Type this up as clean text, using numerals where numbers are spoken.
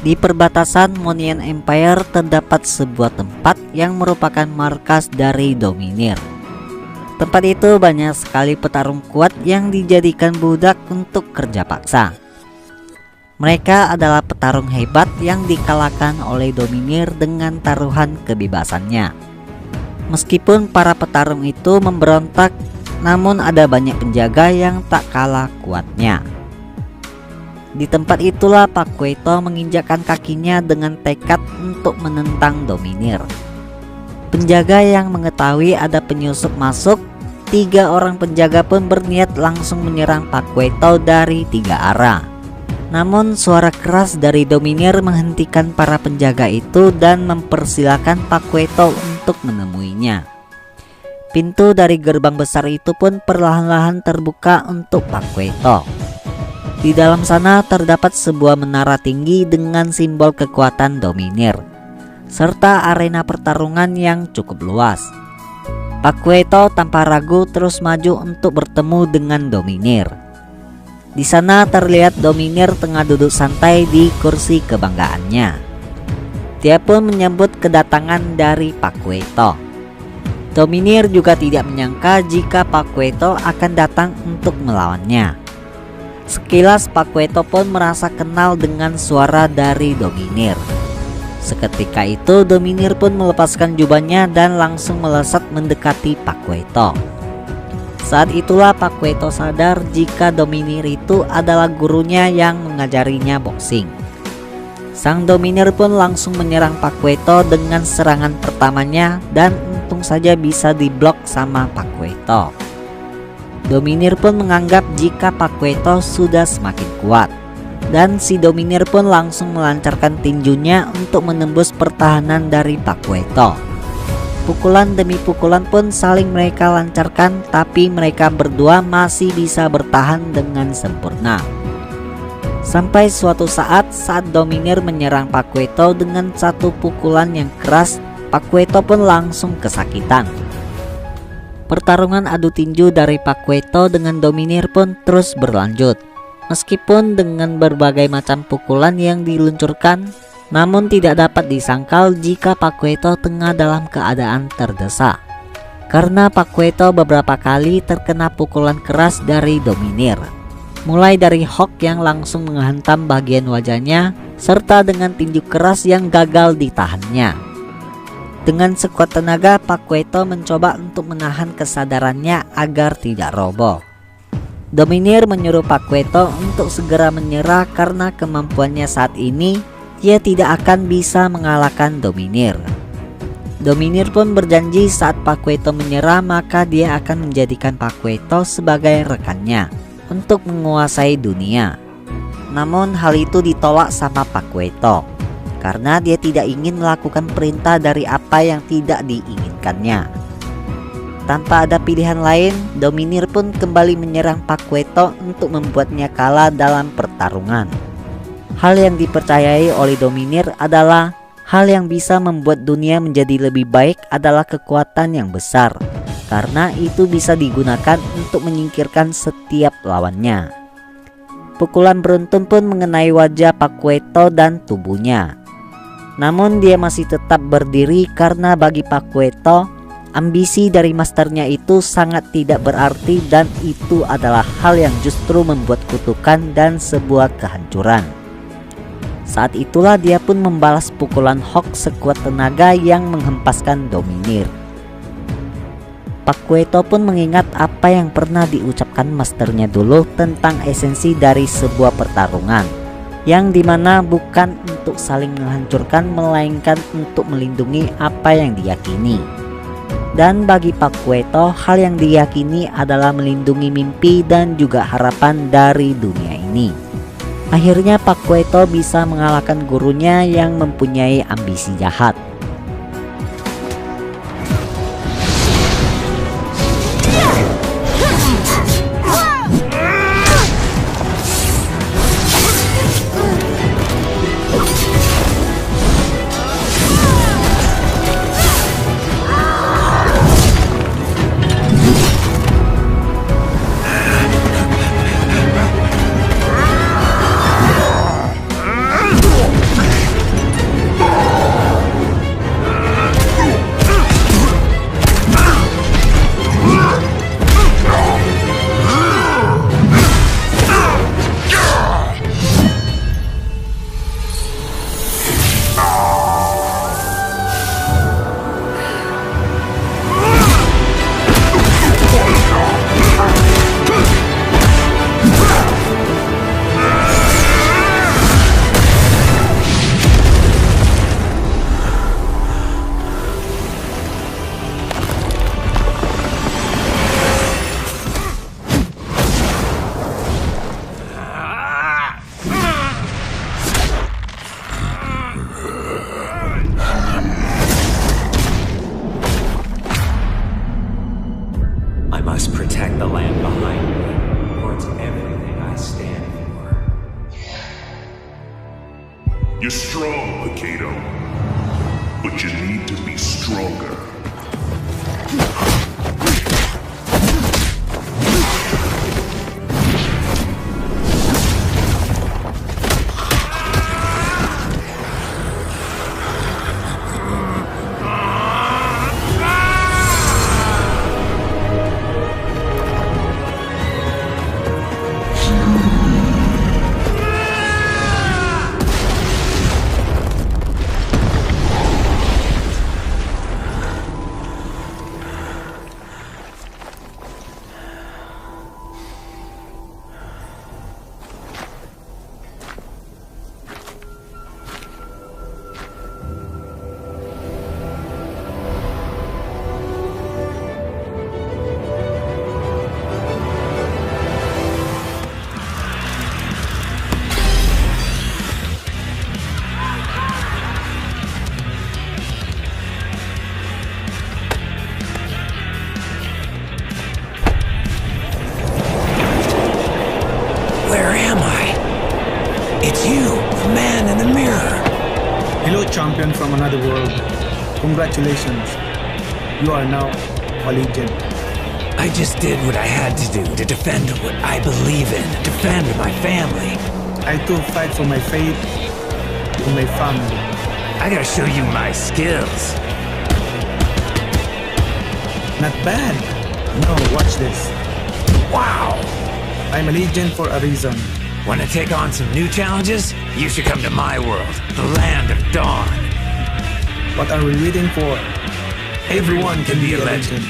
Di perbatasan Monian Empire terdapat sebuah tempat yang merupakan markas dari Dominir. Tempat itu banyak sekali petarung kuat yang dijadikan budak untuk kerja paksa. Mereka adalah petarung hebat yang dikalahkan oleh Dominir dengan taruhan kebebasannya. Meskipun para petarung itu memberontak, namun ada banyak penjaga yang tak kalah kuatnya. Di tempat itulah Pak Kueto menginjakkan kakinya dengan tekad untuk menentang Dominir. Penjaga yang mengetahui ada penyusup masuk, 3 orang penjaga pun berniat langsung menyerang Pak Kueto dari 3 arah. Namun suara keras dari Dominir menghentikan para penjaga itu dan mempersilahkan Pak Kueto untuk menemuinya. Pintu dari gerbang besar itu pun perlahan-lahan terbuka untuk Pak Kueto. Di dalam sana terdapat sebuah menara tinggi dengan simbol kekuatan Dominir, serta arena pertarungan yang cukup luas. Pak Kueto tanpa ragu terus maju untuk bertemu dengan Dominir. Di sana terlihat Dominir tengah duduk santai di kursi kebanggaannya. Dia pun menyambut kedatangan dari Pak Kueto. Dominir juga tidak menyangka jika Pak Kueto akan datang untuk melawannya. Sekilas Pak Kueto pun merasa kenal dengan suara dari Dominir. Seketika itu Dominir pun melepaskan jubahnya dan langsung melesat mendekati Pak Kueto. Saat itulah Pak Kueto sadar jika Dominir itu adalah gurunya yang mengajarinya boxing. Sang Dominir pun langsung menyerang Pak Kueto dengan serangan pertamanya dan untung saja bisa diblok sama Pak Kueto. Dominir pun menganggap jika Pak Kueto sudah semakin kuat, dan si Dominir pun langsung melancarkan tinjunya untuk menembus pertahanan dari Pak Kueto. Pukulan demi pukulan pun saling mereka lancarkan, tapi mereka berdua masih bisa bertahan dengan sempurna. Sampai suatu saat Dominir menyerang Pak Kueto dengan satu pukulan yang keras, Pak Kueto pun langsung kesakitan. Pertarungan adu tinju dari Pak Kueto dengan Dominir pun terus berlanjut. Meskipun dengan berbagai macam pukulan yang diluncurkan, namun tidak dapat disangkal jika Pak Kueto tengah dalam keadaan terdesak. Karena Pak Kueto beberapa kali terkena pukulan keras dari Dominir. Mulai dari hook yang langsung menghantam bagian wajahnya, serta dengan tinju keras yang gagal ditahannya. Dengan sekuat tenaga Pak Kueto mencoba untuk menahan kesadarannya agar tidak roboh. Dominir menyuruh Pak Kueto untuk segera menyerah karena kemampuannya saat ini ia tidak akan bisa mengalahkan Dominir. Dominir pun berjanji saat Pak Kueto menyerah maka dia akan menjadikan Pak Kueto sebagai rekannya untuk menguasai dunia. Namun hal itu ditolak sama Pak Kueto karena dia tidak ingin melakukan perintah dari apa yang tidak diinginkannya. Tanpa ada pilihan lain, Dominir pun kembali menyerang Pak Kueto untuk membuatnya kalah dalam pertarungan. Hal yang dipercayai oleh Dominir adalah hal yang bisa membuat dunia menjadi lebih baik adalah kekuatan yang besar, karena itu bisa digunakan untuk menyingkirkan setiap lawannya. Pukulan beruntun pun mengenai wajah Pak Kueto dan tubuhnya. Namun dia masih tetap berdiri karena bagi Pak Kueto, ambisi dari masternya itu sangat tidak berarti dan itu adalah hal yang justru membuat kutukan dan sebuah kehancuran. Saat itulah dia pun membalas pukulan hook sekuat tenaga yang menghempaskan Dominir. Pak Kueto pun mengingat apa yang pernah diucapkan masternya dulu tentang esensi dari sebuah pertarungan, yang dimana bukan untuk saling menghancurkan melainkan untuk melindungi apa yang diyakini. Dan bagi Pak Kueto, hal yang diyakini adalah melindungi mimpi dan juga harapan dari dunia ini. Akhirnya Pak Kueto bisa mengalahkan gurunya yang mempunyai ambisi jahat. I must protect the land behind me, for it's everything I stand for. You're strong, Picado, but you need to be stronger. Where am I? It's you, the man in the mirror. Hello, champion from another world. Congratulations. You are now a legend. I just did what I had to do to defend what I believe in, defend my family. I too fight for my faith and my family. I gotta show you my skills. Not bad. No, watch this. Wow! I'm a legend for a reason. Wanna take on some new challenges? You should come to my world, the land of dawn. What are we waiting for? Everyone can be a legend.